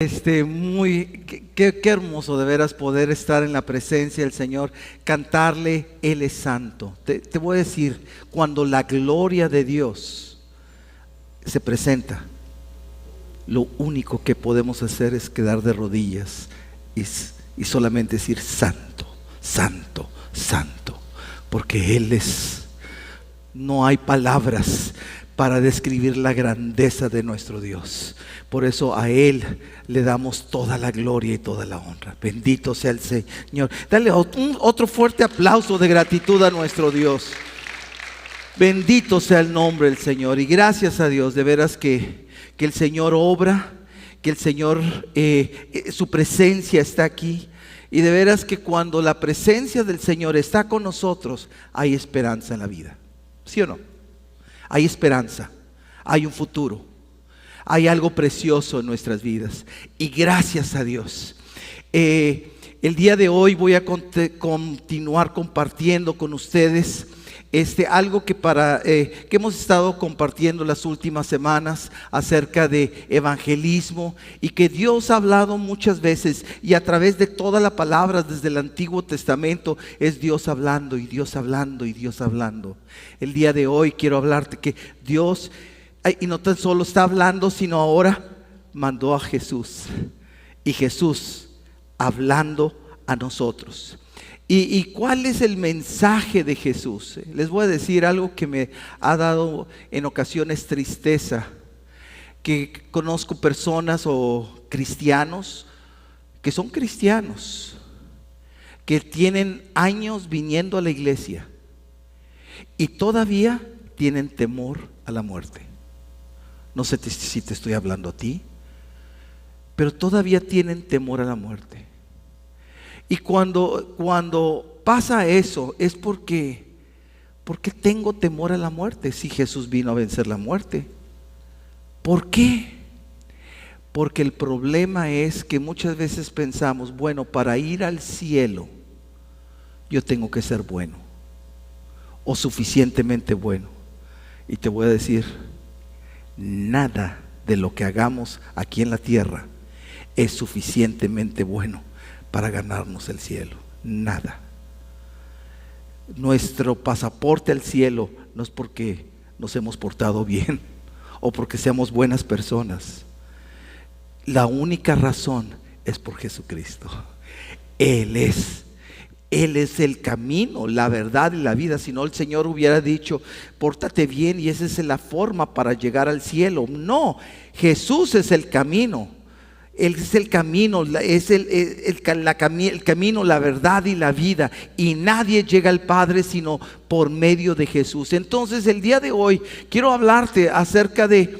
Qué hermoso de veras poder estar en la presencia del Señor, cantarle, Él es santo. Te voy a decir, cuando la gloria de Dios se presenta, lo único que podemos hacer es quedar de rodillas y solamente decir santo, santo, santo, porque Él es, no hay palabras para describir la grandeza de nuestro Dios. Por eso a Él le damos toda la gloria y toda la honra. Bendito sea el Señor. Dale otro fuerte aplauso de gratitud a nuestro Dios. Bendito sea el nombre del Señor. Y gracias a Dios, de veras que el Señor obra, que el Señor, su presencia está aquí. Y de veras que cuando la presencia del Señor está con nosotros, hay esperanza en la vida. ¿Sí o no? Hay esperanza, hay un futuro, hay algo precioso en nuestras vidas. Y gracias a Dios. El día de hoy voy a continuar compartiendo con ustedes algo que hemos estado compartiendo las últimas semanas acerca de evangelismo, y que Dios ha hablado muchas veces, y a través de toda la palabra desde el Antiguo Testamento es Dios hablando y Dios hablando y Dios hablando. El día de hoy quiero hablarte que Dios, y no tan solo está hablando, sino ahora mandó a Jesús, y Jesús hablando a nosotros. ¿Y cuál es el mensaje de Jesús? Les voy a decir algo que me ha dado en ocasiones tristeza, que conozco personas o cristianos que son cristianos, que tienen años viniendo a la iglesia y todavía tienen temor a la muerte. No sé si te estoy hablando a ti, pero todavía tienen temor a la muerte. Y cuando pasa eso es porque tengo temor a la muerte, si Jesús vino a vencer la muerte. ¿Por qué? Porque el problema es que muchas veces pensamos, bueno, para ir al cielo yo tengo que ser bueno o suficientemente bueno. Y te voy a decir, nada de lo que hagamos aquí en la tierra es suficientemente bueno para ganarnos el cielo. Nada. Nuestro pasaporte al cielo no es porque nos hemos portado bien o porque seamos buenas personas. La única razón es por Jesucristo. Él es el camino, la verdad y la vida. Si no, el Señor hubiera dicho, pórtate bien y esa es la forma para llegar al cielo. No, Jesús es el camino. Él es el camino, es el camino, la verdad y la vida. Y nadie llega al Padre sino por medio de Jesús. Entonces el día de hoy quiero hablarte acerca de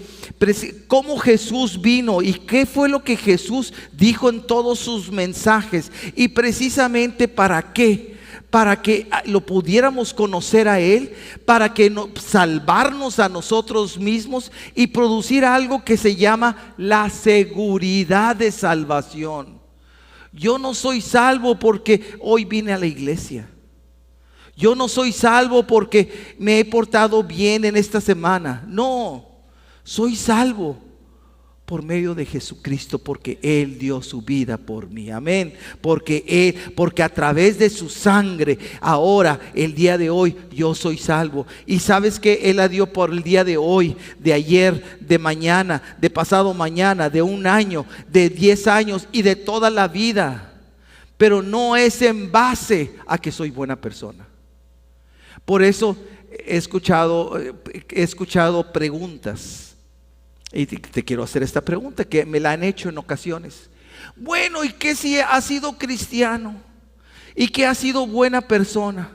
cómo Jesús vino y qué fue lo que Jesús dijo en todos sus mensajes. Y precisamente para qué. Para que lo pudiéramos conocer a Él, para que salvarnos a nosotros mismos y producir algo que se llama la seguridad de salvación. Yo no soy salvo porque hoy vine a la iglesia. Yo no soy salvo porque me he portado bien en esta semana. No, soy salvo por medio de Jesucristo, porque Él dio su vida por mí. Amén. Porque a través de su sangre, ahora, el día de hoy, yo soy salvo. Y sabes que Él la dio por el día de hoy, de ayer, de mañana, de pasado mañana, de un año, de 10 años y de toda la vida. Pero no es en base a que soy buena persona. Por eso he escuchado preguntas. Y te quiero hacer esta pregunta que me la han hecho en ocasiones. Bueno, ¿y qué si has sido cristiano? ¿Y qué has sido buena persona?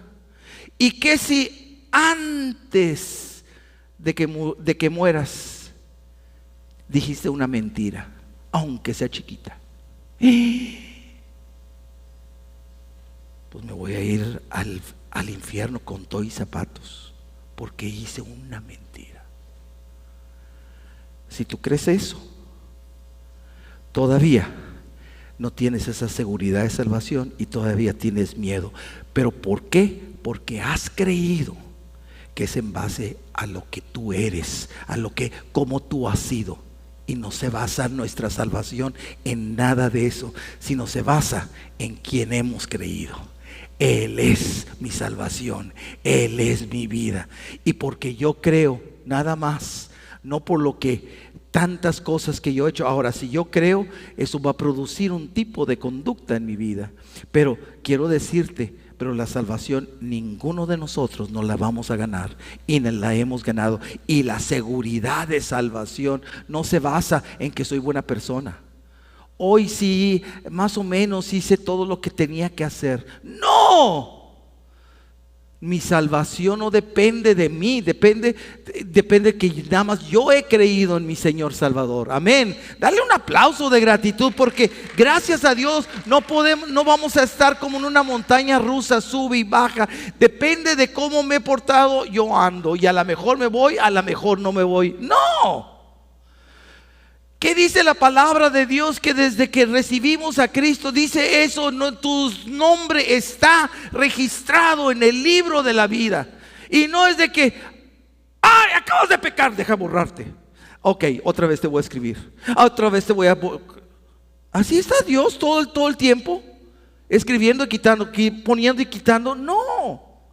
¿Y qué si antes de que mueras dijiste una mentira, aunque sea chiquita? Pues me voy a ir al infierno con todo y zapatos porque hice una mentira. Si tú crees eso, todavía no tienes esa seguridad de salvación y todavía tienes miedo. ¿Pero por qué? Porque has creído que es en base a lo que tú eres, como tú has sido. Y no se basa nuestra salvación en nada de eso, sino se basa en quien hemos creído. Él es mi salvación, Él es mi vida. Y porque yo creo, nada más, no por lo que tantas cosas que yo he hecho. Ahora, si yo creo, eso va a producir un tipo de conducta en mi vida. Pero quiero decirte, pero la salvación ninguno de nosotros nos la vamos a ganar, y nos la hemos ganado. Y la seguridad de salvación no se basa en que soy buena persona. Hoy sí, más o menos hice todo lo que tenía que hacer. ¡No! Mi salvación no depende de mí, depende que nada más yo he creído en mi Señor Salvador. Amén. Dale un aplauso de gratitud, porque gracias a Dios no vamos a estar como en una montaña rusa, sube y baja. Depende de cómo me he portado, yo ando, y a lo mejor me voy, a lo mejor no me voy. No. ¿Qué dice la palabra de Dios? Que desde que recibimos a Cristo, dice eso, tu nombre está registrado en el libro de la vida. Y no es de que, ¡ay, acabas de pecar! Deja borrarte. Ok, otra vez te voy a escribir. Otra vez te voy a... Así está Dios todo el tiempo, escribiendo y quitando, poniendo y quitando. No.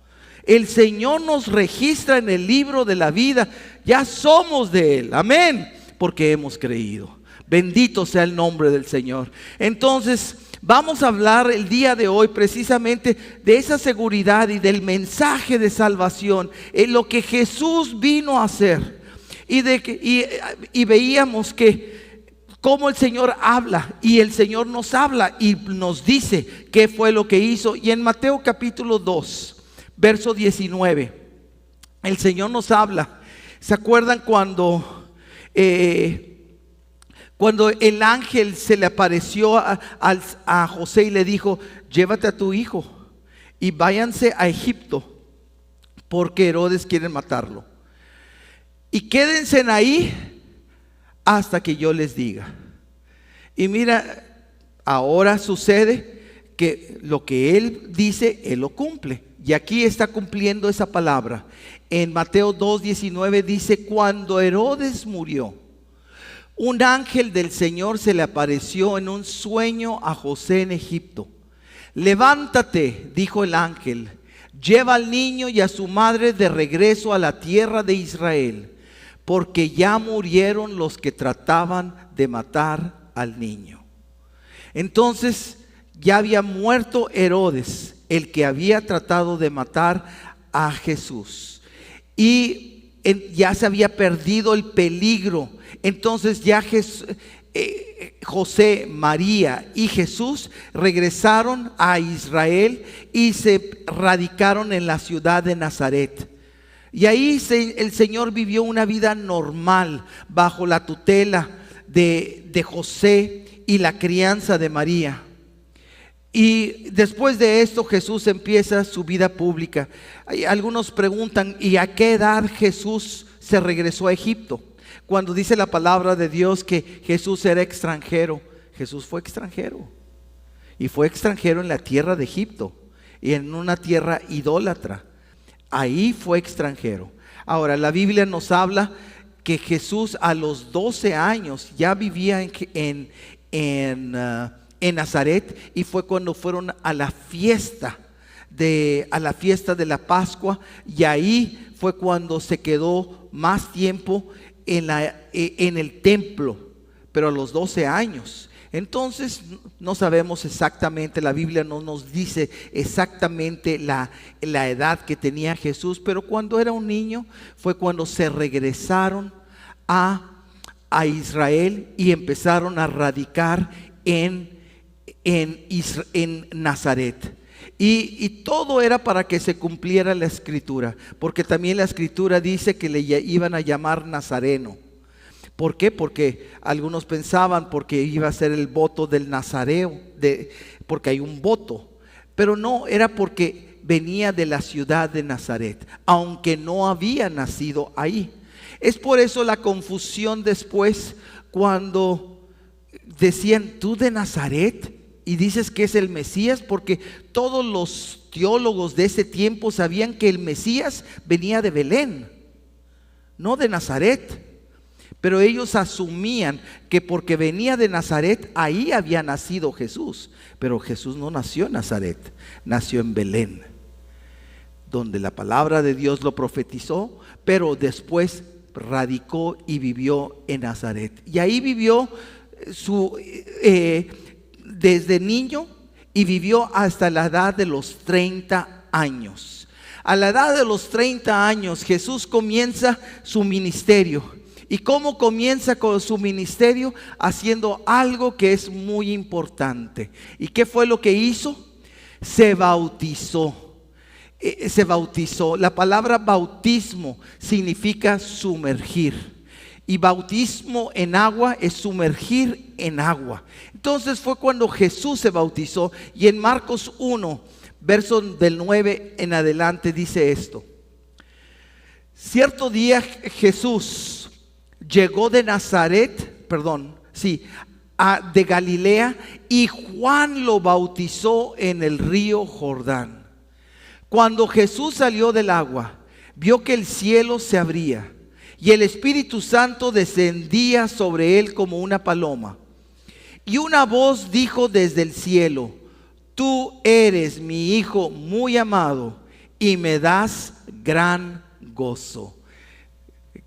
El Señor nos registra en el libro de la vida. Ya somos de Él. Amén. Porque hemos creído. Bendito sea el nombre del Señor. Entonces vamos a hablar el día de hoy precisamente de esa seguridad y del mensaje de salvación, en lo que Jesús vino a hacer. Y veíamos que cómo el Señor habla, y el Señor nos habla y nos dice qué fue lo que hizo. Y en Mateo capítulo 2 verso 19 el Señor nos habla. ¿Se acuerdan cuando el ángel se le apareció a José y le dijo: llévate a tu hijo y váyanse a Egipto, porque Herodes quiere matarlo, y quédense ahí hasta que yo les diga? Y mira, ahora sucede que lo que él dice, él lo cumple. Y aquí está cumpliendo esa palabra. En Mateo 2:19 dice: cuando Herodes murió, un ángel del Señor se le apareció en un sueño a José en Egipto. Levántate, dijo el ángel, lleva al niño y a su madre de regreso a la tierra de Israel, porque ya murieron los que trataban de matar al niño. Entonces ya había muerto Herodes, el que había tratado de matar a Jesús, y ya se había perdido el peligro. Entonces ya José, María y Jesús regresaron a Israel y se radicaron en la ciudad de Nazaret. Y ahí el Señor vivió una vida normal bajo la tutela de José y la crianza de María. Y después de esto Jesús empieza su vida pública. Algunos preguntan: ¿y a qué edad Jesús se regresó a Egipto? Cuando dice la palabra de Dios que Jesús era extranjero, Jesús fue extranjero. Y fue extranjero en la tierra de Egipto, y en una tierra idólatra. Ahí fue extranjero. Ahora, la Biblia nos habla que Jesús a los 12 años ya vivía en Nazaret, y fue cuando fueron a la fiesta de la Pascua, y ahí fue cuando se quedó más tiempo en el templo, pero a los 12 años. Entonces no sabemos exactamente, la Biblia no nos dice exactamente la edad que tenía Jesús, pero cuando era un niño fue cuando se regresaron a Israel y empezaron a radicar en Nazaret. Y todo era para que se cumpliera la escritura, porque también la escritura dice que le iban a llamar Nazareno. ¿Por qué? Porque algunos pensaban porque iba a ser el voto del Nazareo, porque hay un voto, pero no, era porque venía de la ciudad de Nazaret, aunque no había nacido ahí. Es por eso la confusión después cuando decían: ¿tú de Nazaret? Y dices que es el Mesías, porque todos los teólogos de ese tiempo sabían que el Mesías venía de Belén, no de Nazaret. Pero ellos asumían que porque venía de Nazaret, ahí había nacido Jesús. Pero Jesús no nació en Nazaret, nació en Belén, donde la palabra de Dios lo profetizó, pero después radicó y vivió en Nazaret. Y ahí vivió desde niño y vivió hasta la edad de los 30 años. A la edad de los 30 años Jesús comienza su ministerio. ¿Y cómo comienza con su ministerio? Haciendo algo que es muy importante. ¿Y qué fue lo que hizo? Se bautizó. Se bautizó. La palabra bautismo significa sumergir. Y bautismo en agua es sumergir en agua. Entonces fue cuando Jesús se bautizó. Y en Marcos 1, verso del 9 en adelante dice esto. Cierto día Jesús llegó de de Galilea, y Juan lo bautizó en el río Jordán. Cuando Jesús salió del agua, vio que el cielo se abría y el Espíritu Santo descendía sobre él como una paloma. Y una voz dijo desde el cielo: tú eres mi Hijo muy amado y me das gran gozo.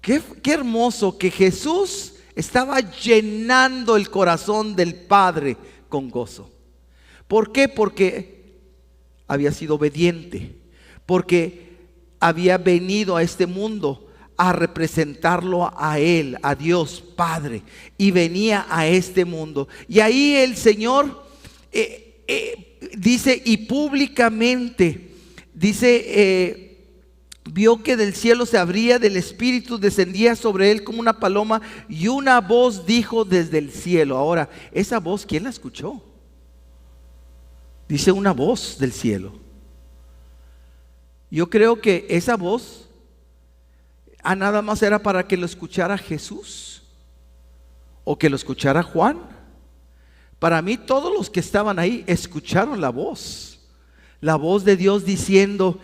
Qué hermoso que Jesús estaba llenando el corazón del Padre con gozo. ¿Por qué? Porque había sido obediente, porque había venido a este mundo a representarlo a Él, a Dios Padre, y venía a este mundo. Y ahí el Señor dice, y públicamente dice, vio que del cielo se abría, del Espíritu descendía sobre él como una paloma, y una voz dijo desde el cielo. Ahora, esa voz, ¿quién la escuchó? Dice una voz del cielo. Yo creo que esa voz nada más era para que lo escuchara Jesús o que lo escuchara Juan. Para mí todos los que estaban ahí escucharon la voz de Dios diciendo: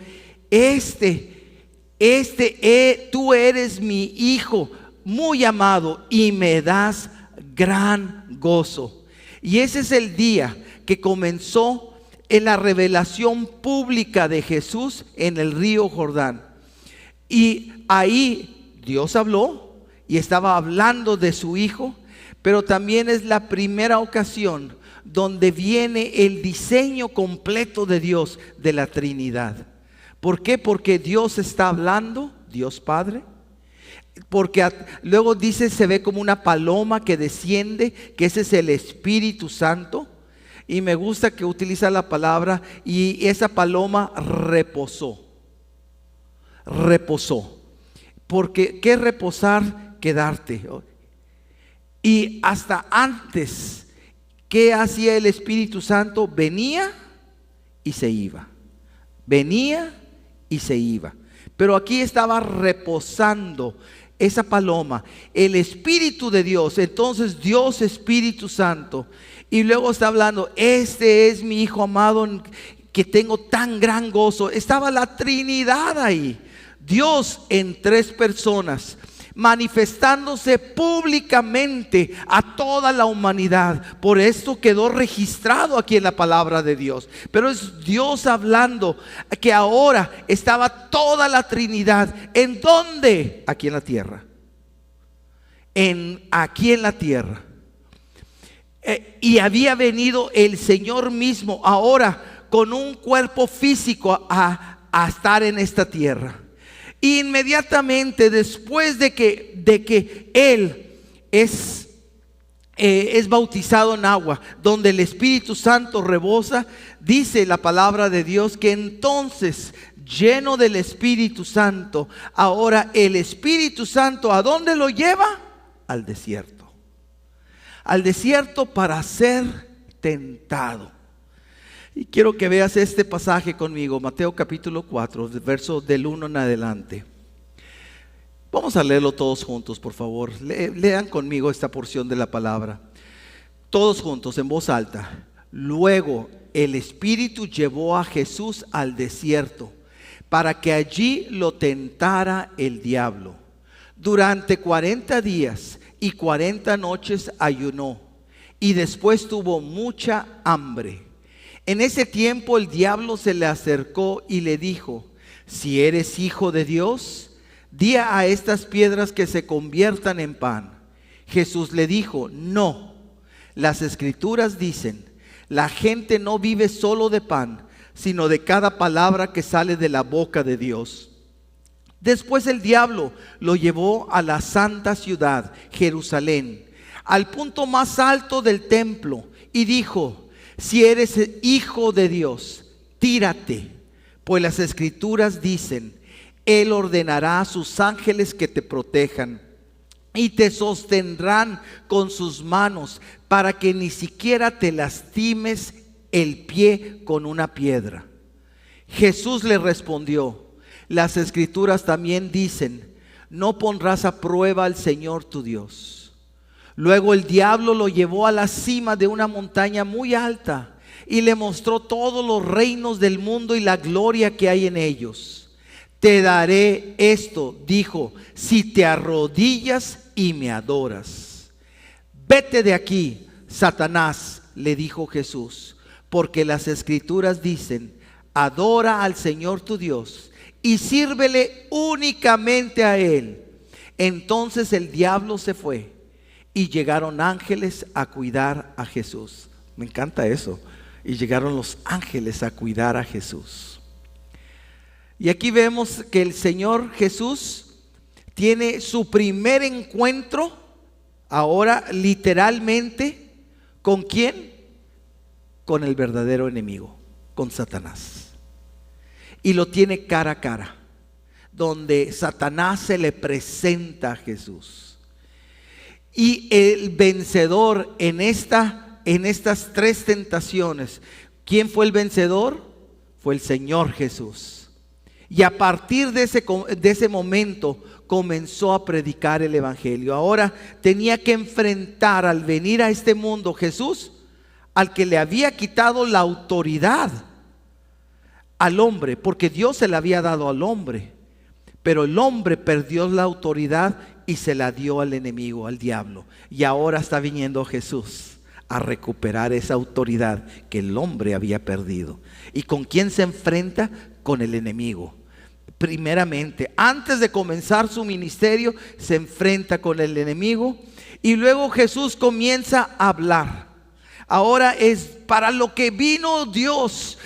tú eres mi Hijo muy amado y me das gran gozo. Y ese es el día que comenzó en la revelación pública de Jesús en el río Jordán. Y ahí Dios habló y estaba hablando de su Hijo, pero también es la primera ocasión donde viene el diseño completo de Dios, de la Trinidad. ¿Por qué? Porque Dios está hablando, Dios Padre. Porque luego dice, se ve como una paloma que desciende, que ese es el Espíritu Santo. Y me gusta que utiliza la palabra, y esa paloma reposó. Reposó. Porque ¿qué reposar? Quedarte. Y hasta antes, ¿qué hacía el Espíritu Santo? Venía y se iba. Venía y se iba. Pero aquí estaba reposando esa paloma, el Espíritu de Dios. Entonces Dios Espíritu Santo. Y luego está hablando: este es mi Hijo amado en que tengo tan gran gozo. Estaba la Trinidad ahí, Dios en tres personas, manifestándose públicamente a toda la humanidad. Por esto quedó registrado aquí en la palabra de Dios. Pero es Dios hablando que ahora estaba toda la Trinidad. ¿En dónde? Aquí en la tierra. Aquí en la tierra. Y había venido el Señor mismo ahora con un cuerpo físico a estar en esta tierra. Inmediatamente después de que Él es bautizado en agua, donde el Espíritu Santo rebosa, dice la palabra de Dios que entonces, lleno del Espíritu Santo, ahora el Espíritu Santo, ¿a dónde lo lleva? Al desierto. Al desierto para ser tentado. Y quiero que veas este pasaje conmigo, Mateo capítulo 4, verso del 1 en adelante. Vamos a leerlo todos juntos, por favor. Lean conmigo esta porción de la palabra. Todos juntos, en voz alta. Luego el Espíritu llevó a Jesús al desierto para que allí lo tentara el diablo. Durante 40 días y 40 noches ayunó, y después tuvo mucha hambre. En ese tiempo el diablo se le acercó y le dijo: si eres hijo de Dios, di a estas piedras que se conviertan en pan. Jesús le dijo: no, las Escrituras dicen, la gente no vive solo de pan, sino de cada palabra que sale de la boca de Dios. Después el diablo lo llevó a la santa ciudad, Jerusalén, al punto más alto del templo, y dijo: si eres hijo de Dios, tírate, pues las Escrituras dicen, Él ordenará a sus ángeles que te protejan y te sostendrán con sus manos para que ni siquiera te lastimes el pie con una piedra. Jesús le respondió: las Escrituras también dicen, no pondrás a prueba al Señor tu Dios. Luego el diablo lo llevó a la cima de una montaña muy alta y le mostró todos los reinos del mundo y la gloria que hay en ellos. Te daré esto, dijo, si te arrodillas y me adoras. Vete de aquí, Satanás, le dijo Jesús, porque las Escrituras dicen, adora al Señor tu Dios y sírvele únicamente a Él. Entonces el diablo se fue y llegaron ángeles a cuidar a Jesús. Me encanta eso. Y llegaron los ángeles a cuidar a Jesús. Y aquí vemos que el Señor Jesús tiene su primer encuentro, ahora literalmente, ¿con quién? Con el verdadero enemigo, con Satanás. Y lo tiene cara a cara, donde Satanás se le presenta a Jesús. Y el vencedor en estas tres tentaciones, ¿quién fue el vencedor? Fue el Señor Jesús. Y a partir de ese momento comenzó a predicar el evangelio. Ahora tenía que enfrentar, al venir a este mundo, Jesús, al que le había quitado la autoridad al hombre, porque Dios se la había dado al hombre, pero el hombre perdió la autoridad y se la dio al enemigo, al diablo. Y ahora está viniendo Jesús a recuperar esa autoridad que el hombre había perdido. ¿Y con quién se enfrenta? Con el enemigo. Primeramente, antes de comenzar su ministerio, se enfrenta con el enemigo y luego Jesús comienza a hablar. Ahora es para lo que vino Dios,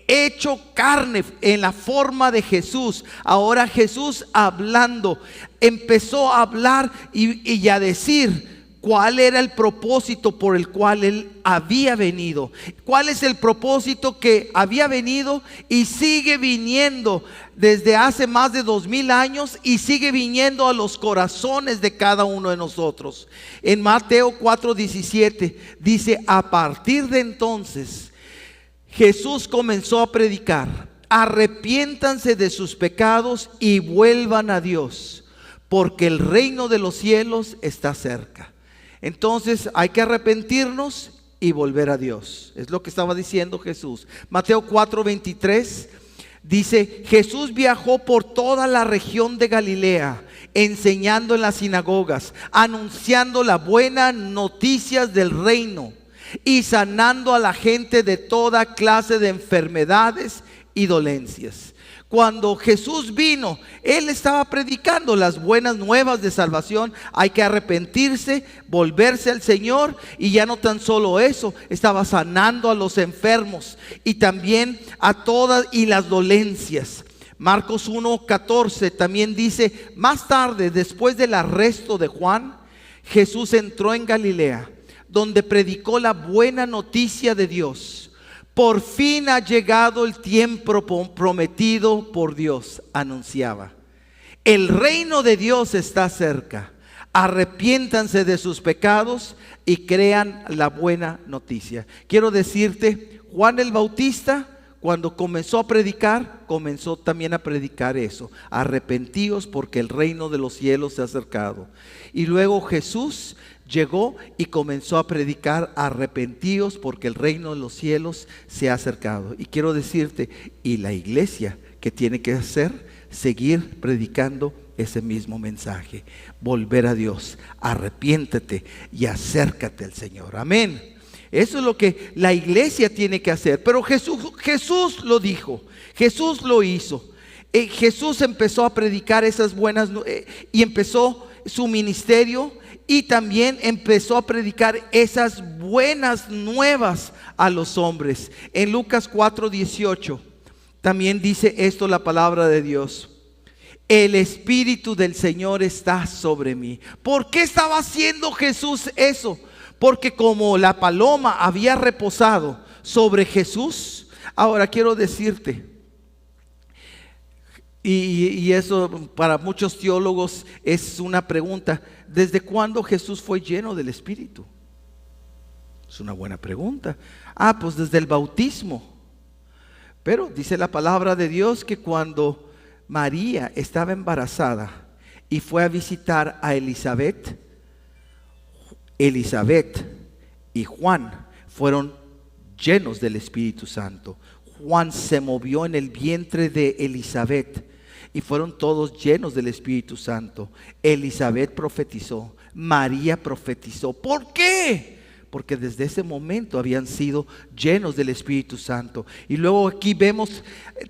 hecho carne en la forma de Jesús. Ahora Jesús hablando, empezó a hablar y a decir cuál era el propósito por el cual Él había venido. ¿Cuál es el propósito que había venido y sigue viniendo desde hace más de 2000 años y sigue viniendo a los corazones de cada uno de nosotros? En Mateo 4:17 dice: a partir de entonces Jesús comenzó a predicar: arrepiéntanse de sus pecados y vuelvan a Dios, porque el reino de los cielos está cerca. Entonces hay que arrepentirnos y volver a Dios. Es lo que estaba diciendo Jesús. Mateo 4:23 dice: Jesús viajó por toda la región de Galilea, enseñando en las sinagogas, anunciando las buenas noticias del reino y sanando a la gente de toda clase de enfermedades y dolencias. Cuando Jesús vino, Él estaba predicando las buenas nuevas de salvación. Hay que arrepentirse, volverse al Señor. Y ya no tan solo eso, estaba sanando a los enfermos y también a todas y las dolencias. Marcos 1:14 también dice: más tarde, después del arresto de Juan, Jesús entró en Galilea, donde predicó la buena noticia de Dios. Por fin ha llegado el tiempo prometido por Dios, anunciaba. El reino de Dios está cerca. Arrepiéntanse de sus pecados y crean la buena noticia. Quiero decirte, Juan el Bautista, cuando comenzó a predicar, comenzó también a predicar eso: arrepentíos porque el reino de los cielos se ha acercado. Y luego Jesús llegó y comenzó a predicar: arrepentíos porque el reino de los cielos se ha acercado. Y quiero decirte, y la iglesia, ¿qué tiene que hacer? Seguir predicando ese mismo mensaje: volver a Dios, arrepiéntete y acércate al Señor. Amén. Eso es lo que la iglesia tiene que hacer. Pero Jesús lo dijo, Jesús lo hizo. Jesús empezó a predicar esas buenas y empezó su ministerio, y también empezó a predicar esas buenas nuevas a los hombres. En Lucas 4:18 también dice esto la palabra de Dios: el Espíritu del Señor está sobre mí. ¿Por qué estaba haciendo Jesús eso? Porque como la paloma había reposado sobre Jesús. Ahora quiero decirte, y eso para muchos teólogos es una pregunta: ¿desde cuándo Jesús fue lleno del Espíritu? Es una buena pregunta. Pues desde el bautismo. Pero dice la palabra de Dios que cuando María estaba embarazada y fue a visitar a Elizabeth y Juan fueron llenos del Espíritu Santo. Juan se movió en el vientre de Elizabeth y fueron todos llenos del Espíritu Santo. Elizabeth profetizó, María profetizó. ¿Por qué? Porque desde ese momento habían sido llenos del Espíritu Santo. Y luego aquí vemos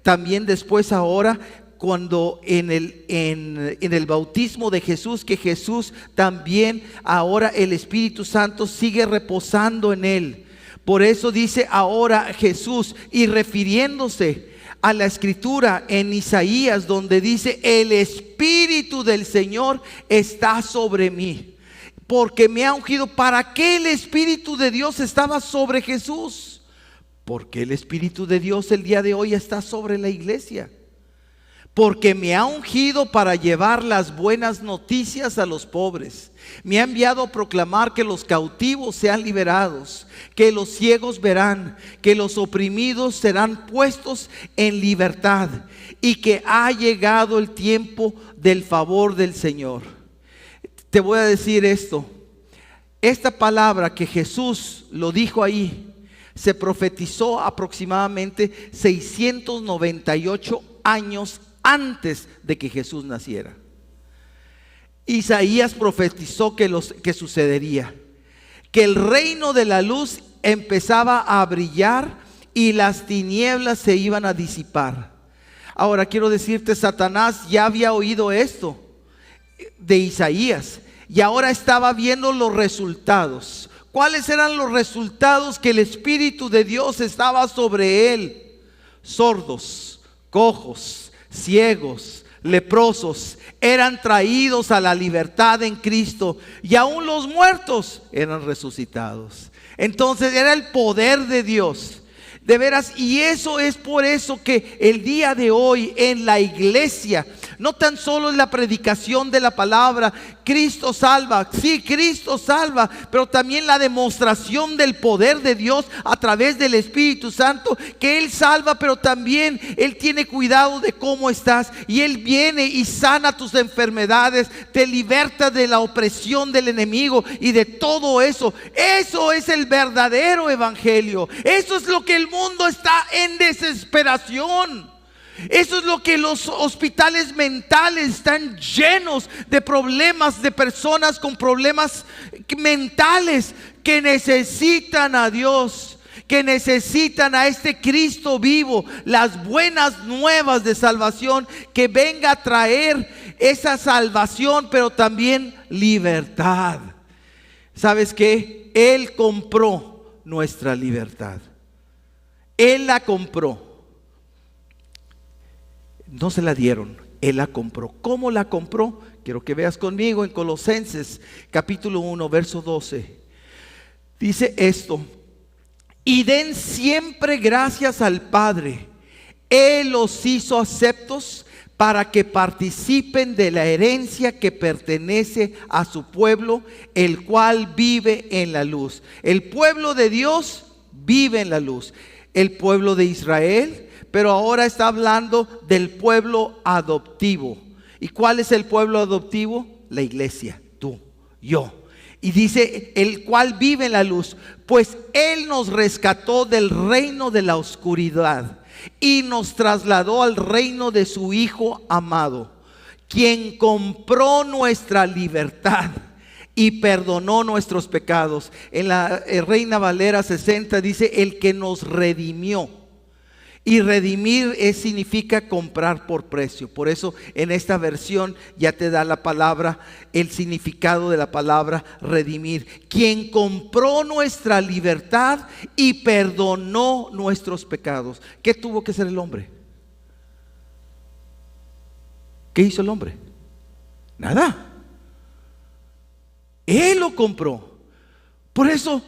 también después ahora, cuando en el bautismo de Jesús, que Jesús también ahora el Espíritu Santo sigue reposando en él. Por eso dice ahora Jesús, y refiriéndose a la escritura en Isaías, donde dice: el Espíritu del Señor está sobre mí, porque me ha ungido. ¿Para qué el Espíritu de Dios estaba sobre Jesús? Porque el Espíritu de Dios el día de hoy está sobre la iglesia. Porque me ha ungido para llevar las buenas noticias a los pobres. Me ha enviado a proclamar que los cautivos sean liberados, que los ciegos verán, que los oprimidos serán puestos en libertad, y que ha llegado el tiempo del favor del Señor. Te voy a decir esto: esta palabra que Jesús lo dijo ahí, se profetizó aproximadamente 698 años antes de que Jesús naciera. Isaías profetizó que sucedería, que el reino de la luz empezaba a brillar y las tinieblas se iban a disipar. Ahora quiero decirte, Satanás ya había oído esto de Isaías y ahora estaba viendo los resultados. ¿Cuáles eran los resultados? Que el Espíritu de Dios estaba sobre él. Sordos, cojos, ciegos, leprosos eran traídos a la libertad en Cristo, y aún los muertos eran resucitados. Entonces era el poder de Dios, de veras. Y eso es por eso que el día de hoy en la iglesia no tan solo es la predicación de la palabra, Cristo salva, sí, Cristo salva, pero también la demostración del poder de Dios a través del Espíritu Santo, que Él salva, pero también Él tiene cuidado de cómo estás, y Él viene y sana tus enfermedades, te liberta de la opresión del enemigo y de todo eso. Eso es el verdadero evangelio. Eso es lo que el mundo está en desesperación. Eso es lo que los hospitales mentales están llenos de problemas, de personas con problemas mentales que necesitan a Dios, que necesitan a este Cristo vivo, las buenas nuevas de salvación, que venga a traer esa salvación, pero también libertad. ¿Sabes qué? Él compró nuestra libertad. Él la compró. No se la dieron, Él la compró. ¿Cómo la compró? Quiero que veas conmigo en Colosenses capítulo 1 verso 12. Dice esto: y den siempre gracias al Padre. Él los hizo aceptos para que participen de la herencia que pertenece a su pueblo, el cual vive en la luz. El pueblo de Dios vive en la luz. El pueblo de Israel, pero ahora está hablando del pueblo adoptivo. ¿Y cuál es el pueblo adoptivo? La iglesia, tú, yo. Y dice: el cual vive en la luz, pues Él nos rescató del reino de la oscuridad y nos trasladó al reino de su Hijo amado, quien compró nuestra libertad y perdonó nuestros pecados. En la Reina Valera 60 dice, el que nos redimió. Y redimir significa comprar por precio. Por eso en esta versión ya te da la palabra, el significado de la palabra redimir. Quien compró nuestra libertad y perdonó nuestros pecados. ¿Qué tuvo que hacer el hombre? ¿Qué hizo el hombre? Nada. Él lo compró. Por eso,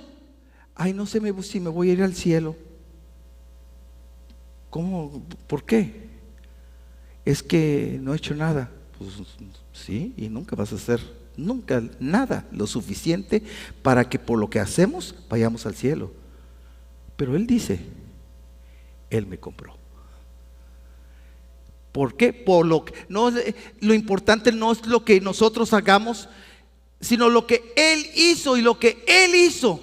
ay, no sé si me voy a ir al cielo. ¿Cómo? ¿Por qué? Es que no he hecho nada. Pues sí, y nunca vas a hacer nunca nada lo suficiente para que por lo que hacemos vayamos al cielo. Pero Él dice, Él me compró. ¿Por qué? Por lo que no, lo importante no es lo que nosotros hagamos, sino lo que Él hizo, y lo que Él hizo,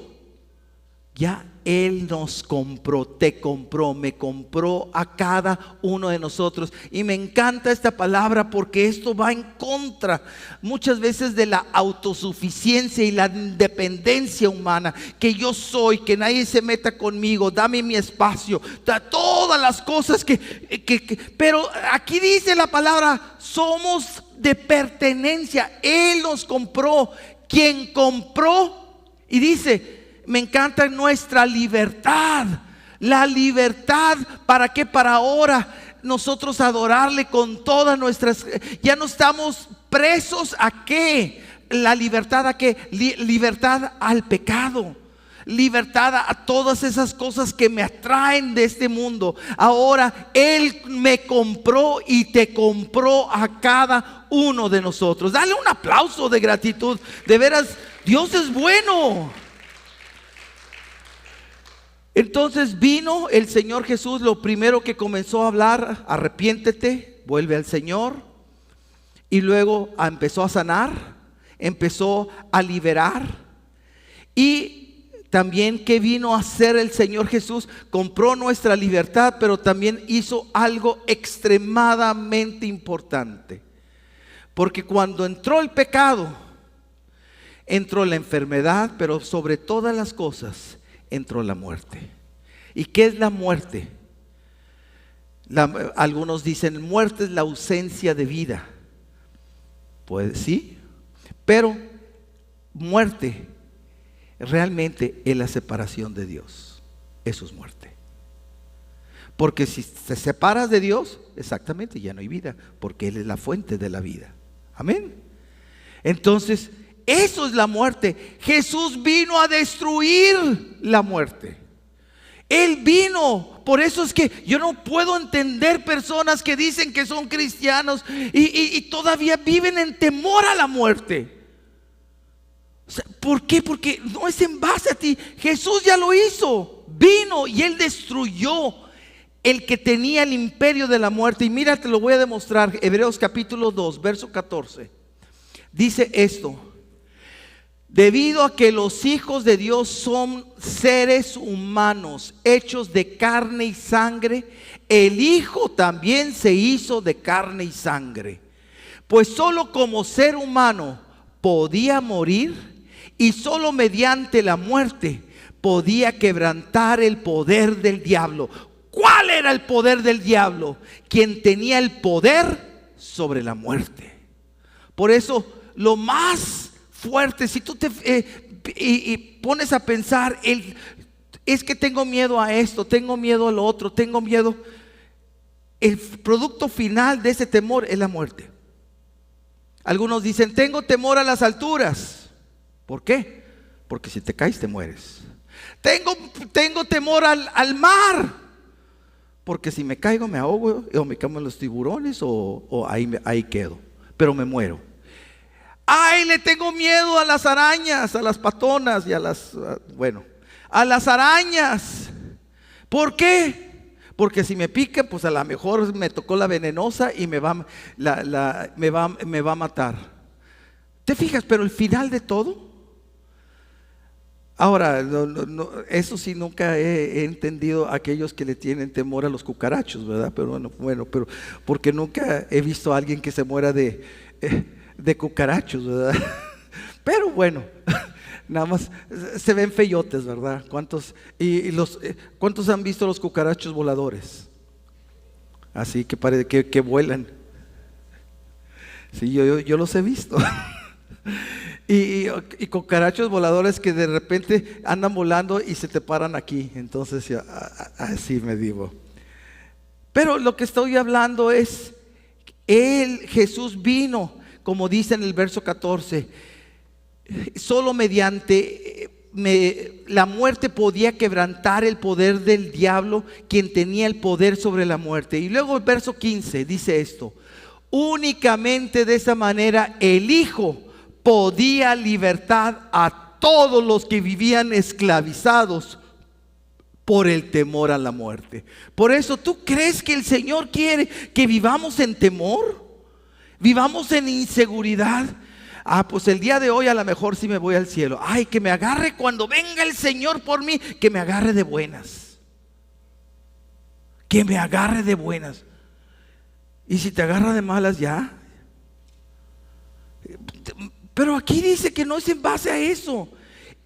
ya Él nos compró, te compró, me compró a cada uno de nosotros. Y me encanta esta palabra porque esto va en contra muchas veces de la autosuficiencia y la independencia humana, que yo soy, que nadie se meta conmigo, dame mi espacio, todas las cosas pero aquí dice la palabra, somos de pertenencia. Él nos compró, quien compró, y dice, me encanta nuestra libertad. La libertad, ¿para qué? Para ahora nosotros adorarle con todas nuestras. Ya no estamos presos a qué. La libertad a qué. Libertad al pecado. Libertad a todas esas cosas que me atraen de este mundo. Ahora Él me compró y te compró a cada uno de nosotros. Dale un aplauso de gratitud. De veras, Dios es bueno. Entonces vino el Señor Jesús, lo primero que comenzó a hablar, arrepiéntete, vuelve al Señor. Y luego empezó a sanar, empezó a liberar. Y también, ¿qué vino a hacer el Señor Jesús? Compró nuestra libertad, pero también hizo algo extremadamente importante. Porque cuando entró el pecado, entró la enfermedad, pero sobre todas las cosas entró la muerte. ¿Y qué es la muerte? Algunos dicen, muerte es la ausencia de vida. Pues sí, pero muerte realmente es la separación de Dios. Eso es muerte. Porque si te separas de Dios, exactamente, ya no hay vida, porque Él es la fuente de la vida. Amén. Entonces, eso es la muerte. Jesús vino a destruir la muerte. Él vino. Por eso es que yo no puedo entender personas que dicen que son cristianos y todavía viven en temor a la muerte. O sea, ¿por qué? Porque no es en base a ti. Jesús ya lo hizo. Vino y Él destruyó el que tenía el imperio de la muerte. Y mira, te lo voy a demostrar. Hebreos capítulo 2, verso 14. Dice esto: debido a que los hijos de Dios son seres humanos, hechos de carne y sangre, el Hijo también se hizo de carne y sangre. Pues solo como ser humano podía morir, y solo mediante la muerte podía quebrantar el poder del diablo. ¿Cuál era el poder del diablo? Quien tenía el poder sobre la muerte. Por eso, lo más fuerte, si tú te pones a pensar, es que tengo miedo a esto, tengo miedo a lo otro, tengo miedo. El producto final de ese temor es la muerte. Algunos dicen, tengo temor a las alturas. ¿Por qué? Porque si te caes te mueres. Tengo temor al mar, porque si me caigo me ahogo, o me caigo en los tiburones, o ahí quedo, pero me muero. Ay, le tengo miedo a las arañas, a las patonas y a las arañas. ¿Por qué? Porque si me pica, pues a lo mejor me tocó la venenosa y me va a matar. ¿Te fijas? Pero el final de todo, Ahora, eso sí nunca he entendido a aquellos que le tienen temor a los cucarachos, ¿verdad? Pero pero porque nunca he visto a alguien que se muera de cucarachos, ¿verdad? Pero bueno, nada más se ven feyotes, ¿verdad? ¿Cuántos han visto los cucarachos voladores? Así que parece que vuelan. Sí, yo los he visto. Y cucarachos voladores que de repente andan volando y se te paran aquí. Entonces, así me digo. Pero lo que estoy hablando es, Jesús vino, como dice en el verso 14, solo mediante la muerte podía quebrantar el poder del diablo, quien tenía el poder sobre la muerte. Y luego el verso 15 dice esto: únicamente de esa manera el Hijo podía libertar a todos los que vivían esclavizados por el temor a la muerte. Por eso, ¿tú crees que el Señor quiere que vivamos en temor? ¿Vivamos en inseguridad? Pues el día de hoy a lo mejor sí me voy al cielo. Ay, que me agarre cuando venga el Señor por mí, que me agarre de buenas. Que me agarre de buenas. Y si te agarra de malas, ya. Pero aquí dice que no es en base a eso.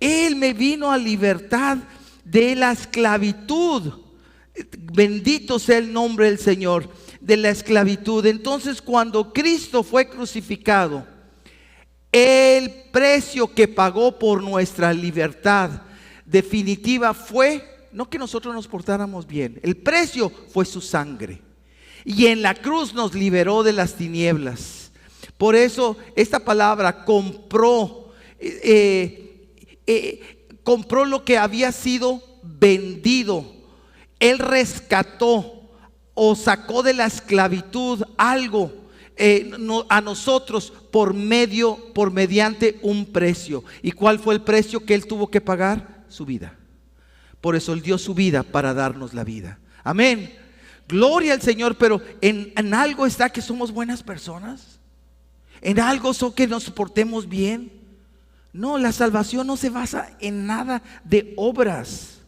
Él me vino a libertad de la esclavitud. Bendito sea el nombre del Señor. De la esclavitud. Entonces, cuando Cristo fue crucificado, el precio que pagó por nuestra libertad definitiva fue, no que nosotros nos portáramos bien, el precio fue su sangre. Y en la cruz nos liberó de las tinieblas. Por eso esta palabra compró lo que había sido vendido. Él rescató o sacó de la esclavitud algo a nosotros mediante un precio. ¿Y cuál fue el precio que Él tuvo que pagar? Su vida. Por eso Él dio su vida para darnos la vida. Amén. Gloria al Señor. Pero en algo está que somos buenas personas. En algo son que nos portemos bien. No, la salvación no se basa en nada de obras.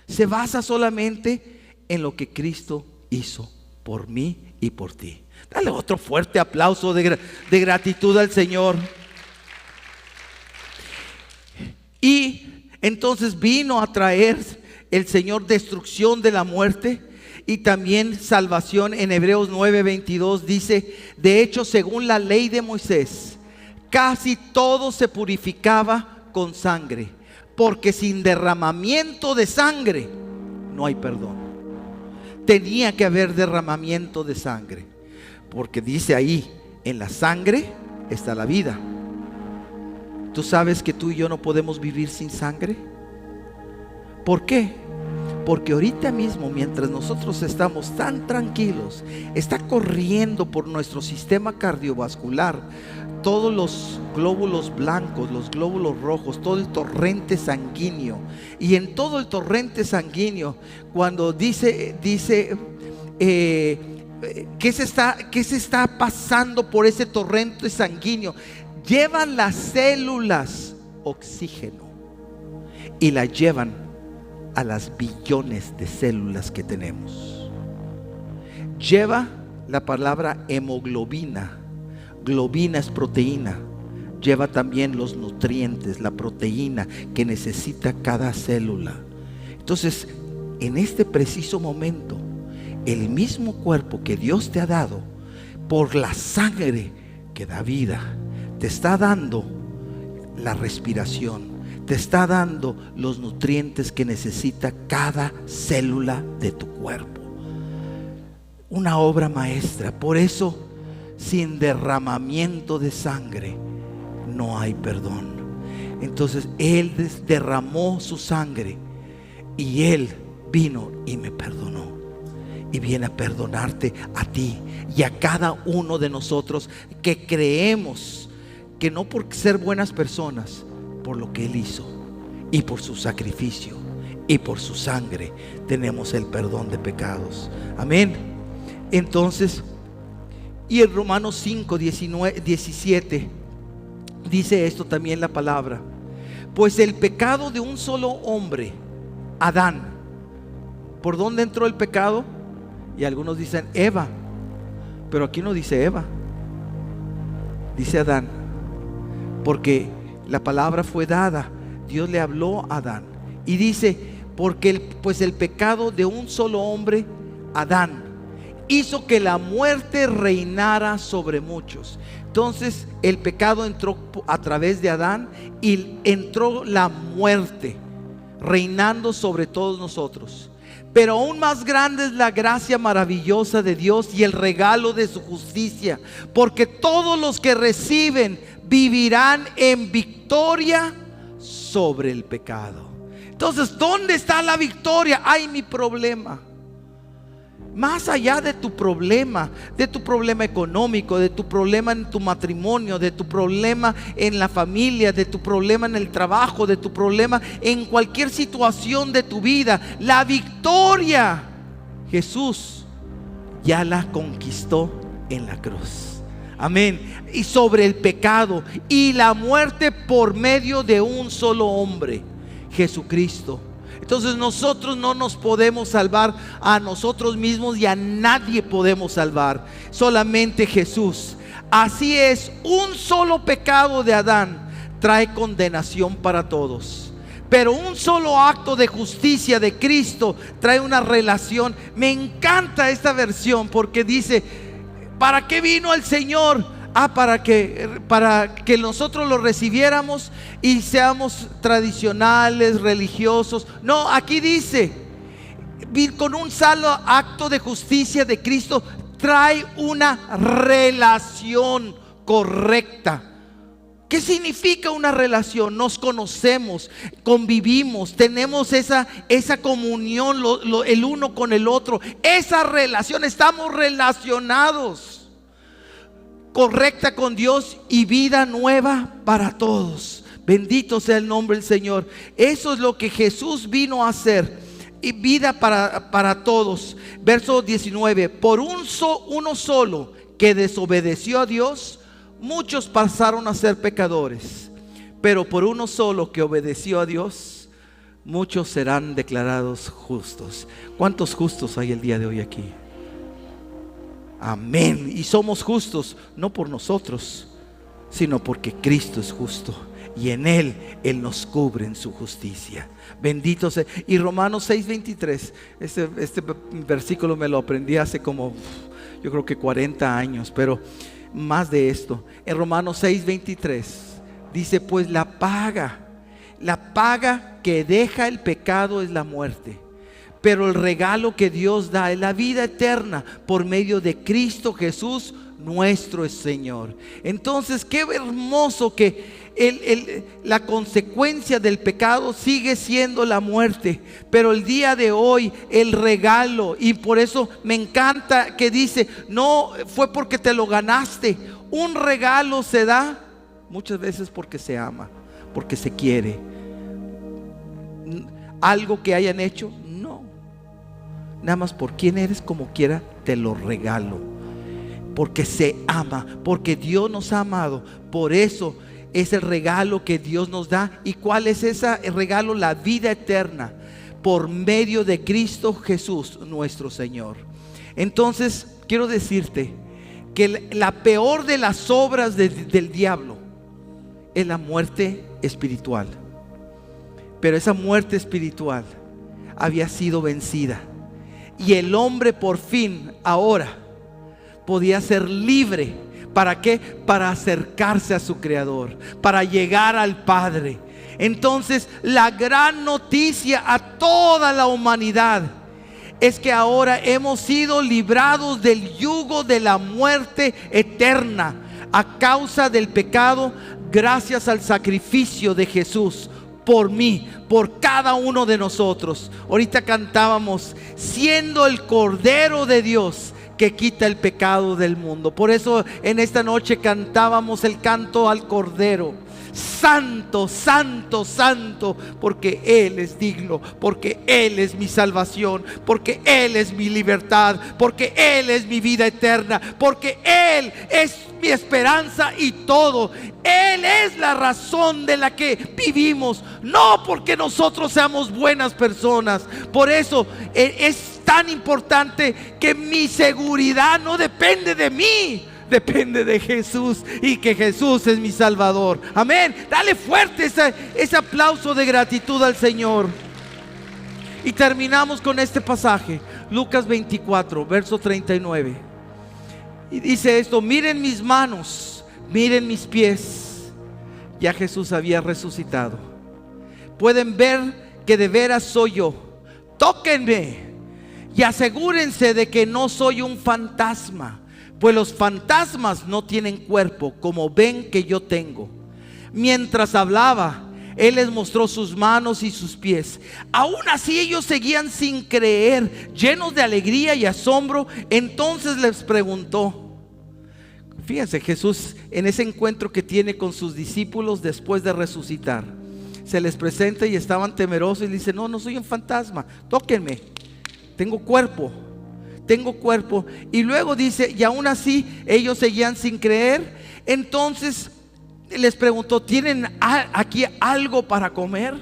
Se basa solamente en lo que Cristo hizo por mí y por ti. Dale otro fuerte aplauso de gratitud al Señor. Y entonces vino a traer el Señor destrucción de la muerte y también salvación. En Hebreos 9:22 dice: de hecho, según la ley de Moisés, casi todo se purificaba con sangre, porque sin derramamiento de sangre no hay perdón. Tenía que haber derramamiento de sangre, porque dice ahí: en la sangre está la vida. ¿Tú sabes que tú y yo no podemos vivir sin sangre? ¿Por qué? Porque ahorita mismo, mientras nosotros estamos tan tranquilos, está corriendo por nuestro sistema cardiovascular todos los glóbulos blancos, los glóbulos rojos, todo el torrente sanguíneo. Y en todo el torrente sanguíneo, cuando dice ¿qué se está pasando por ese torrente sanguíneo? Llevan las células oxígeno y la llevan a las billones de células que tenemos. Lleva la palabra hemoglobina. Globina es proteína. Lleva también los nutrientes, la proteína que necesita cada célula. Entonces, en este preciso momento, el mismo cuerpo que Dios te ha dado, por la sangre que da vida, te está dando la respiración, te está dando los nutrientes que necesita cada célula de tu cuerpo. Una obra maestra. Por eso, sin derramamiento de sangre no hay perdón. Entonces Él derramó su sangre y Él vino y me perdonó. Y viene a perdonarte a ti y a cada uno de nosotros que creemos que no por ser buenas personas, por lo que Él hizo y por su sacrificio y por su sangre, tenemos el perdón de pecados. Amén. Entonces, y en Romanos 5, 17 dice esto también la palabra: pues el pecado de un solo hombre, Adán. ¿Por dónde entró el pecado? Y algunos dicen Eva, pero aquí no dice Eva, dice Adán, porque la palabra fue dada, Dios le habló a Adán y dice, pues el pecado de un solo hombre, Adán, hizo que la muerte reinara sobre muchos. Entonces el pecado entró a través de Adán y entró la muerte reinando sobre todos nosotros. Pero aún más grande es la gracia maravillosa de Dios y el regalo de su justicia, porque todos los que reciben vivirán en victoria sobre el pecado. Entonces, ¿dónde está la victoria? Ay, mi problema. Más allá de tu problema económico, de tu problema en tu matrimonio, de tu problema en la familia, de tu problema en el trabajo, de tu problema en cualquier situación de tu vida, la victoria Jesús ya la conquistó en la cruz. Amén. Y sobre el pecado y la muerte por medio de un solo hombre, Jesucristo. Entonces nosotros no nos podemos salvar a nosotros mismos y a nadie podemos salvar, solamente Jesús. Así es, un solo pecado de Adán trae condenación para todos, pero un solo acto de justicia de Cristo trae una relación. Me encanta esta versión porque dice, ¿para qué vino el Señor? Para que nosotros lo recibiéramos y seamos tradicionales, religiosos. No, aquí dice, con un solo acto de justicia de Cristo trae una relación correcta. ¿Qué significa una relación? Nos conocemos, convivimos, tenemos esa comunión el uno con el otro. Esa relación, estamos relacionados. Correcta con Dios y vida nueva para todos. Bendito sea el nombre del Señor. Eso es lo que Jesús vino a hacer, y vida para todos. Verso 19: por uno solo que desobedeció a Dios, muchos pasaron a ser pecadores, pero por uno solo que obedeció a Dios, muchos serán declarados justos. ¿Cuántos justos hay el día de hoy aquí? Amén. Y somos justos no por nosotros, sino porque Cristo es justo y en Él nos cubre en su justicia. Bendito sea. Y Romanos 6:23, este versículo me lo aprendí hace como, yo creo que 40 años, pero más de esto. En Romanos 6:23 dice, pues la paga que deja el pecado es la muerte, pero el regalo que Dios da es la vida eterna por medio de Cristo Jesús nuestro Señor. Entonces, qué hermoso que la consecuencia del pecado sigue siendo la muerte, pero el día de hoy el regalo, y por eso me encanta que dice, no fue porque te lo ganaste. Un regalo se da muchas veces porque se ama, porque se quiere. Algo que hayan hecho, nada más por quién eres, como quiera te lo regalo, porque se ama, porque Dios nos ha amado. Por eso es el regalo que Dios nos da. ¿Y cuál es ese regalo? La vida eterna por medio de Cristo Jesús nuestro Señor. Entonces quiero decirte que la peor de las obras del diablo es la muerte espiritual, pero esa muerte espiritual había sido vencida. Y el hombre por fin ahora podía ser libre. ¿Para qué? Para acercarse a su Creador, para llegar al Padre. Entonces la gran noticia a toda la humanidad es que ahora hemos sido librados del yugo de la muerte eterna a causa del pecado, gracias al sacrificio de Jesús por mí, por cada uno de nosotros. Ahorita cantábamos, siendo el Cordero de Dios que quita el pecado del mundo. Por eso en esta noche cantábamos el canto al Cordero. santo, santo, santo, porque Él es digno, porque Él es mi salvación, porque Él es mi libertad, porque Él es mi vida eterna, porque Él es mi esperanza y todo. Él es la razón de la que vivimos, no porque nosotros seamos buenas personas. Por eso es tan importante que mi seguridad no depende de mí, depende de Jesús, y que Jesús es mi Salvador. Amén. Dale fuerte ese aplauso de gratitud al Señor. Y terminamos con este pasaje, Lucas 24, verso 39. Y dice esto: miren mis manos, miren mis pies. Ya Jesús había resucitado. Pueden ver que de veras soy yo. Tóquenme y asegúrense de que no soy un fantasma, pues los fantasmas no tienen cuerpo, como ven que yo tengo. Mientras hablaba, Él les mostró sus manos y sus pies. Aún así ellos seguían sin creer, llenos de alegría y asombro. Entonces les preguntó. Fíjense, Jesús en ese encuentro que tiene con sus discípulos después de resucitar, se les presenta y estaban temerosos y le dice: no soy un fantasma, tóquenme, tengo cuerpo. Y luego dice: y aún así ellos seguían sin creer. Entonces les preguntó: ¿tienen aquí algo para comer?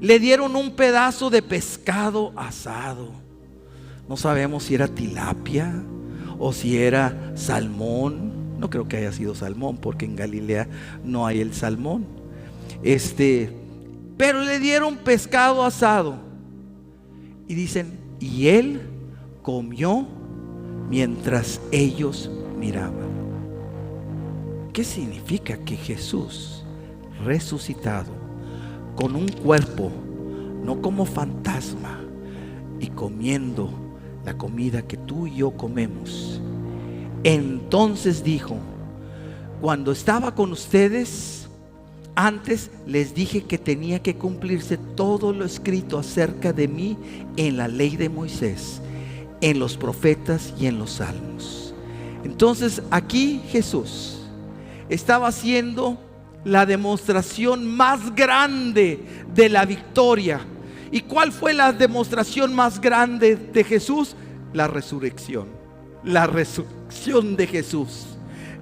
Le dieron un pedazo de pescado asado. No sabemos si era tilapia o si era salmón. No creo que haya sido salmón, porque en Galilea no hay el salmón. Pero le dieron pescado asado. Y dicen: y Él comió mientras ellos miraban. ¿Qué significa? Que Jesús resucitado, con un cuerpo, no como fantasma, y comiendo la comida que tú y yo comemos. Entonces dijo: cuando estaba con ustedes, antes les dije que tenía que cumplirse todo lo escrito acerca de mí en la ley de Moisés, en los profetas y en los salmos. Entonces aquí Jesús estaba haciendo la demostración más grande de la victoria. ¿Y cuál fue la demostración más grande de Jesús? La resurrección. La resurrección de Jesús,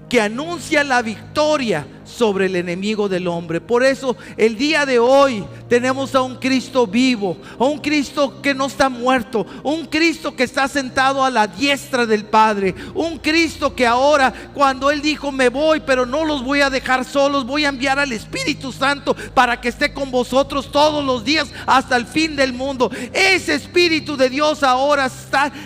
que anuncia la victoria sobre el enemigo del hombre. Por eso el día de hoy tenemos a un Cristo vivo, a un Cristo que no está muerto, un Cristo que está sentado a la diestra del Padre, un Cristo que ahora, cuando Él dijo: me voy, pero no los voy a dejar solos, voy a enviar al Espíritu Santo para que esté con vosotros todos los días hasta el fin del mundo. Ese Espíritu de Dios ahora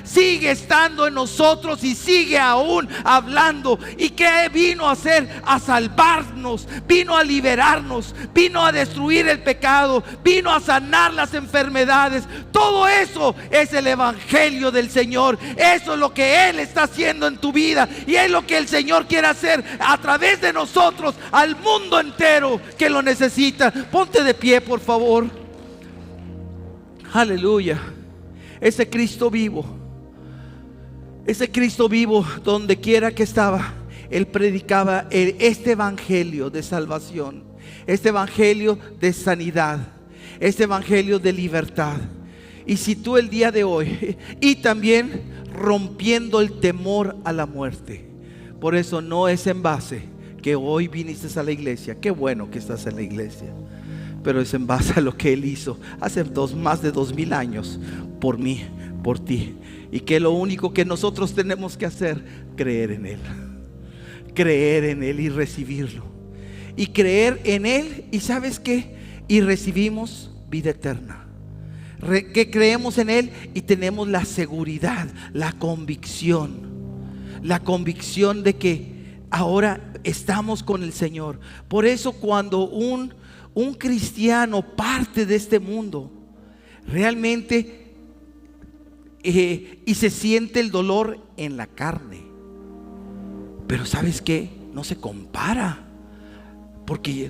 sigue estando en nosotros y sigue aún hablando. ¿Y qué vino a hacer? A salvarnos, vino a liberarnos, vino a destruir el pecado, vino a sanar las enfermedades. Todo eso es el Evangelio del Señor. Eso es lo que Él está haciendo en tu vida, y es lo que el Señor quiere hacer a través de nosotros al mundo entero que lo necesita. Ponte de pie, por favor. Aleluya. Ese Cristo vivo, donde quiera que estaba, Él predicaba este evangelio de salvación, este evangelio de sanidad, este evangelio de libertad. Y si tú el día de hoy, y también rompiendo el temor a la muerte. Por eso no es en base que hoy viniste a la iglesia. Qué bueno que estás en la iglesia, pero es en base a lo que Él hizo hace más de 2000 años por mí, por ti. Y que lo único que nosotros tenemos que hacer, creer en Él. Creer en Él y recibirlo. Y creer en Él, y ¿sabes qué? Y recibimos vida eterna. Que creemos en Él y tenemos la seguridad, la convicción de que ahora estamos con el Señor. Por eso cuando un cristiano parte de este mundo, realmente y se siente el dolor en la carne, pero ¿sabes qué? No se compara, porque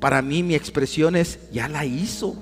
para mí mi expresión es: ya la hizo,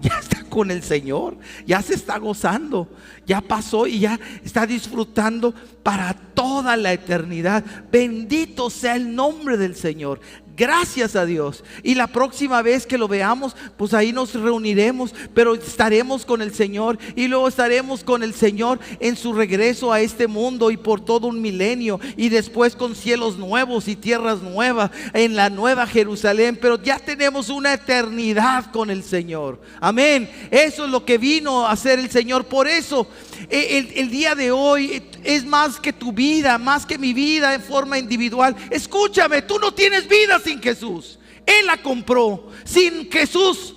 ya está con el Señor, ya se está gozando, ya pasó y ya está disfrutando para toda la eternidad. Bendito sea el nombre del Señor. Gracias a Dios. Y la próxima vez que lo veamos, pues ahí nos reuniremos, pero estaremos con el Señor y luego estaremos con el Señor en su regreso a este mundo y por todo un milenio, y después con cielos nuevos y tierras nuevas en la nueva Jerusalén. Pero ya tenemos una eternidad con el Señor. Amén. Eso es lo que vino a hacer el Señor. Por eso el día de hoy es más que tu vida, más que mi vida en forma individual. Escúchame, tú no tienes vida sin Jesús. Él la compró. Sin Jesús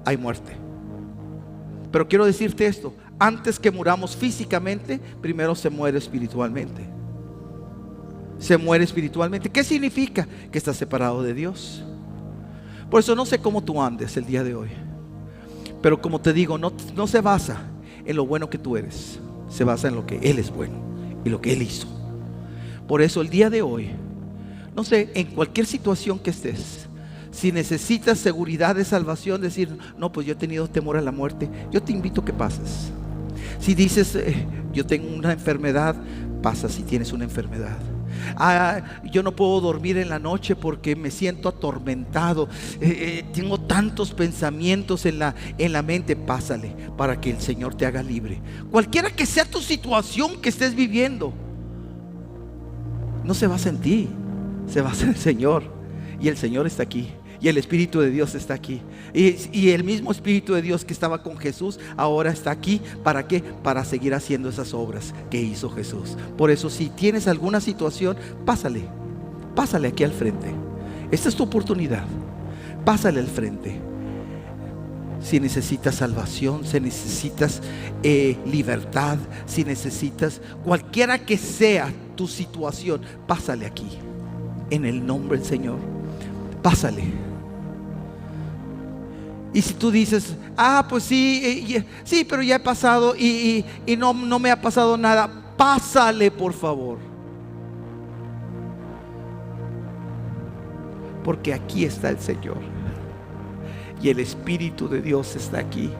hay muerte. Pero quiero decirte esto: antes que muramos físicamente, primero se muere espiritualmente. Se muere espiritualmente. ¿Qué significa? Que estás separado de Dios. Por eso no sé cómo tú andes el día de hoy, pero como te digo, no se basa en lo bueno que tú eres, se basa en lo que Él es bueno y lo que Él hizo. Por eso el día de hoy, no sé, en cualquier situación que estés, si necesitas seguridad de salvación, decir, no, pues yo he tenido temor a la muerte, yo te invito a que pases. Si dices, yo tengo una enfermedad, pasa si tienes una enfermedad. Yo no puedo dormir en la noche porque me siento atormentado, tengo tantos pensamientos en la mente. Pásale para que el Señor te haga libre. Cualquiera que sea tu situación que estés viviendo, no se basa en ti, se basa en el Señor. Y el Señor está aquí, y el Espíritu de Dios está aquí, y el mismo Espíritu de Dios que estaba con Jesús ahora está aquí. ¿Para qué? Para seguir haciendo esas obras que hizo Jesús. Por eso, si tienes alguna situación, pásale aquí al frente. Esta es tu oportunidad. Pásale al frente. Si necesitas salvación, si necesitas libertad, si necesitas cualquiera que sea tu situación, pásale aquí en el nombre del Señor. Pásale. Y si tú dices, pues sí, pero ya he pasado y no me ha pasado nada, pásale por favor. Porque aquí está el Señor. Y el Espíritu de Dios está aquí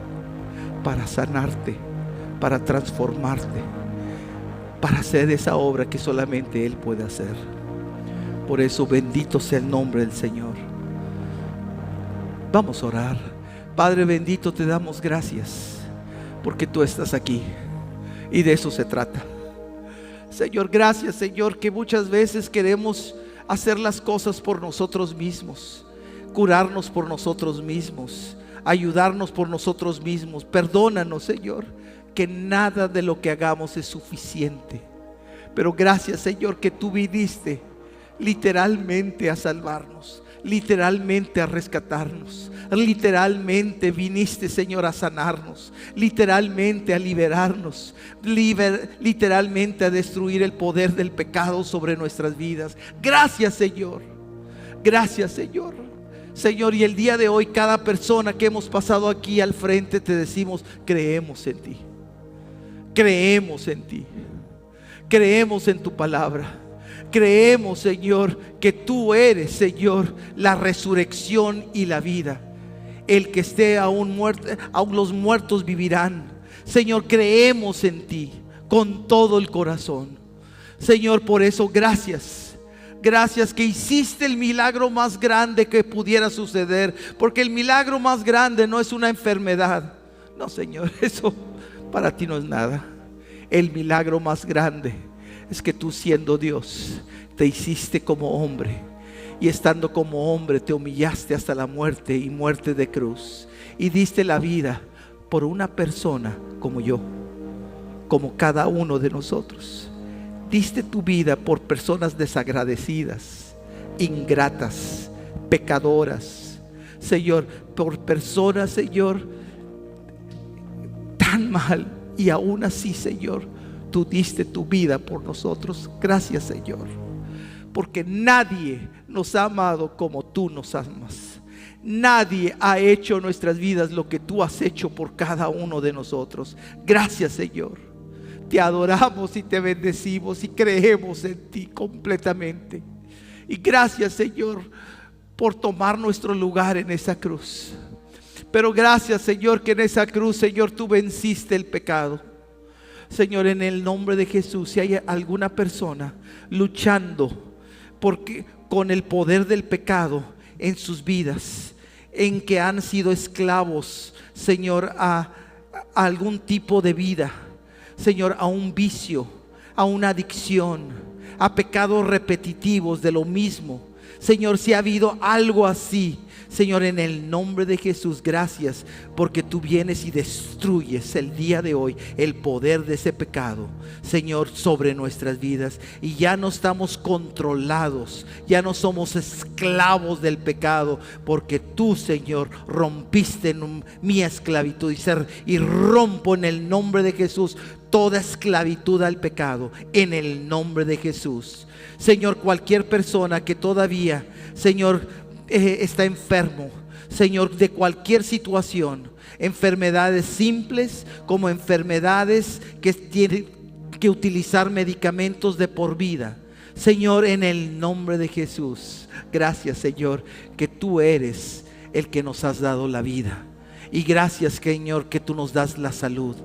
para sanarte, para transformarte, para hacer esa obra que solamente Él puede hacer. Por eso, bendito sea el nombre del Señor. Vamos a orar. Padre bendito, te damos gracias porque tú estás aquí y de eso se trata. Señor, gracias, Señor, que muchas veces queremos hacer las cosas por nosotros mismos, curarnos por nosotros mismos, ayudarnos por nosotros mismos. Perdónanos, Señor, que nada de lo que hagamos es suficiente. Pero gracias, Señor, que tú viniste literalmente a salvarnos, literalmente a rescatarnos, literalmente viniste, Señor, a sanarnos, literalmente a liberarnos, literalmente a destruir el poder del pecado sobre nuestras vidas. Gracias, Señor. Gracias, Señor. Señor, y el día de hoy, cada persona que hemos pasado aquí al frente, te decimos, creemos en ti. Creemos en ti. Creemos en tu palabra. Creemos, Señor, que tú eres, Señor, la resurrección y la vida. El que esté aún muerto, aún los muertos vivirán. Señor, creemos en ti con todo el corazón. Señor, por eso gracias. Gracias que hiciste el milagro más grande que pudiera suceder. Porque el milagro más grande no es una enfermedad. No, Señor, eso para ti no es nada. El milagro más grande es que tú, siendo Dios, te hiciste como hombre, y estando como hombre te humillaste hasta la muerte, y muerte de cruz, y diste la vida por una persona como yo, como cada uno de nosotros. Diste tu vida por personas desagradecidas, ingratas, pecadoras, Señor, por personas, Señor, tan mal, y aún así, Señor, tú diste tu vida por nosotros. Gracias, Señor, porque nadie nos ha amado como tú nos amas. Nadie ha hecho en nuestras vidas lo que tú has hecho por cada uno de nosotros. Gracias, Señor. Te adoramos y te bendecimos y creemos en ti completamente. Y gracias, Señor, por tomar nuestro lugar en esa cruz. Pero gracias, Señor, que en esa cruz, Señor, tú venciste el pecado. Señor, en el nombre de Jesús, si hay alguna persona luchando con el poder del pecado en sus vidas, en que han sido esclavos, Señor, a algún tipo de vida, Señor, a un vicio, a una adicción, a pecados repetitivos de lo mismo. Señor, si ha habido algo así, Señor, en el nombre de Jesús, gracias porque tú vienes y destruyes el día de hoy el poder de ese pecado, Señor, sobre nuestras vidas. Y ya no estamos controlados, ya no somos esclavos del pecado, porque tú, Señor, rompiste mi esclavitud y rompo en el nombre de Jesús toda esclavitud al pecado, en el nombre de Jesús. Señor, cualquier persona que todavía, Señor, está enfermo, Señor, de cualquier situación, enfermedades simples como enfermedades que tienen que utilizar medicamentos de por vida, Señor, en el nombre de Jesús, gracias, Señor, que tú eres el que nos has dado la vida, y gracias, Señor, que tú nos das la salud.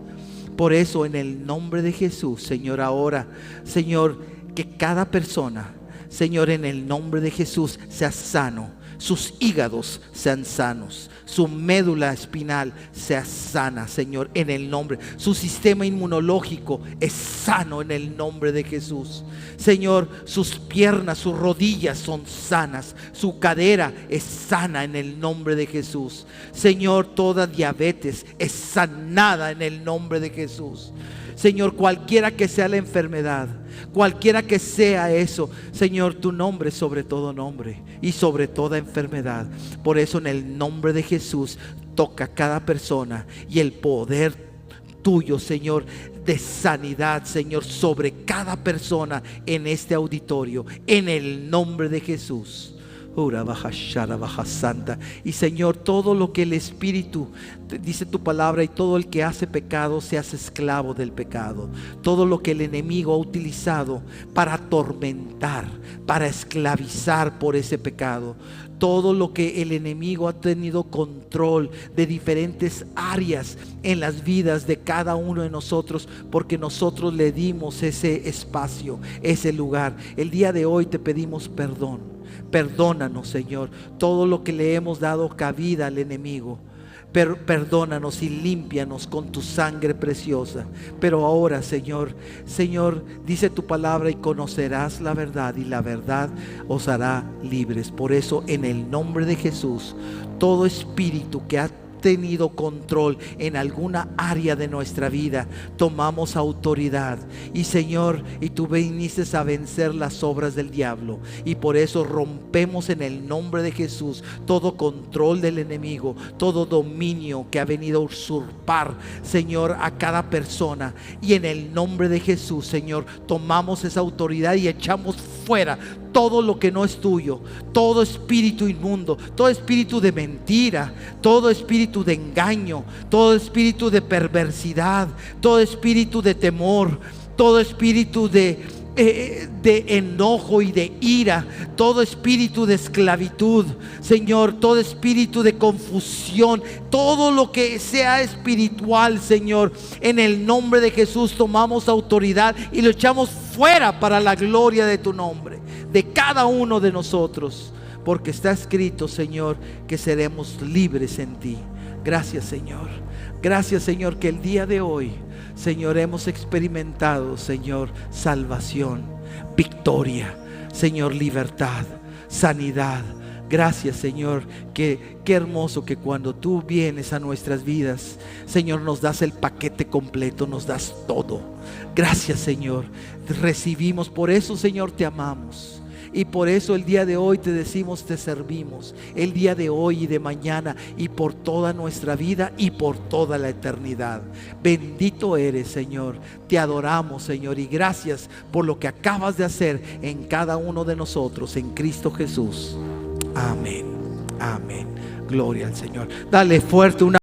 Por eso, en el nombre de Jesús, Señor, ahora, Señor, que cada persona, Señor, en el nombre de Jesús, sea sano. Sus hígados sean sanos, su médula espinal sea sana, Señor, en el nombre. Su sistema inmunológico es sano en el nombre de Jesús. Señor, sus piernas, sus rodillas son sanas, su cadera es sana en el nombre de Jesús. Señor, toda diabetes es sanada en el nombre de Jesús. Señor, cualquiera que sea la enfermedad, cualquiera que sea eso, Señor, tu nombre es sobre todo nombre y sobre toda enfermedad. Por eso, en el nombre de Jesús, toca a cada persona y el poder tuyo, Señor, de sanidad, Señor, sobre cada persona en este auditorio, en el nombre de Jesús. Baja Santa. Y Señor, todo lo que el Espíritu, dice tu palabra, y todo el que hace pecado se hace esclavo del pecado. Todo lo que el enemigo ha utilizado para atormentar, para esclavizar por ese pecado, todo lo que el enemigo ha tenido control de diferentes áreas en las vidas de cada uno de nosotros, porque nosotros le dimos ese espacio, ese lugar. El día de hoy te pedimos perdón. Perdónanos, Señor, todo lo que le hemos dado cabida al enemigo. Perdónanos y límpianos con tu sangre preciosa. Pero ahora, Señor, dice tu palabra, y conocerás la verdad, y la verdad os hará libres. Por eso, en el nombre de Jesús, todo espíritu que ha tenido control en alguna área de nuestra vida, tomamos autoridad. Y Señor, y tú viniste a vencer las obras del diablo, y por eso rompemos en el nombre de Jesús todo control del enemigo, todo dominio que ha venido a usurpar, Señor, a cada persona. Y en el nombre de Jesús, Señor, tomamos esa autoridad y echamos fuera todo lo que no es tuyo, todo espíritu inmundo, todo espíritu de mentira, todo espíritu de engaño, todo espíritu de perversidad, todo espíritu de temor, todo espíritu de enojo y de ira, todo espíritu de esclavitud, Señor, todo espíritu de confusión, todo lo que sea espiritual, Señor, en el nombre de Jesús tomamos autoridad y lo echamos fuera para la gloria de tu nombre, de cada uno de nosotros, porque está escrito, Señor, que seremos libres en ti. Gracias, Señor. Gracias, Señor, que el día de hoy, Señor, hemos experimentado, Señor, salvación, victoria, Señor, libertad, sanidad. Gracias, Señor, qué hermoso que cuando tú vienes a nuestras vidas, Señor, nos das el paquete completo, nos das todo. Gracias, Señor, recibimos. Por eso, Señor, te amamos. Y por eso el día de hoy te decimos, te servimos, el día de hoy y de mañana y por toda nuestra vida y por toda la eternidad. Bendito eres, Señor, te adoramos, Señor, y gracias por lo que acabas de hacer en cada uno de nosotros, en Cristo Jesús. Amén, amén. Gloria al Señor. Dale fuerte una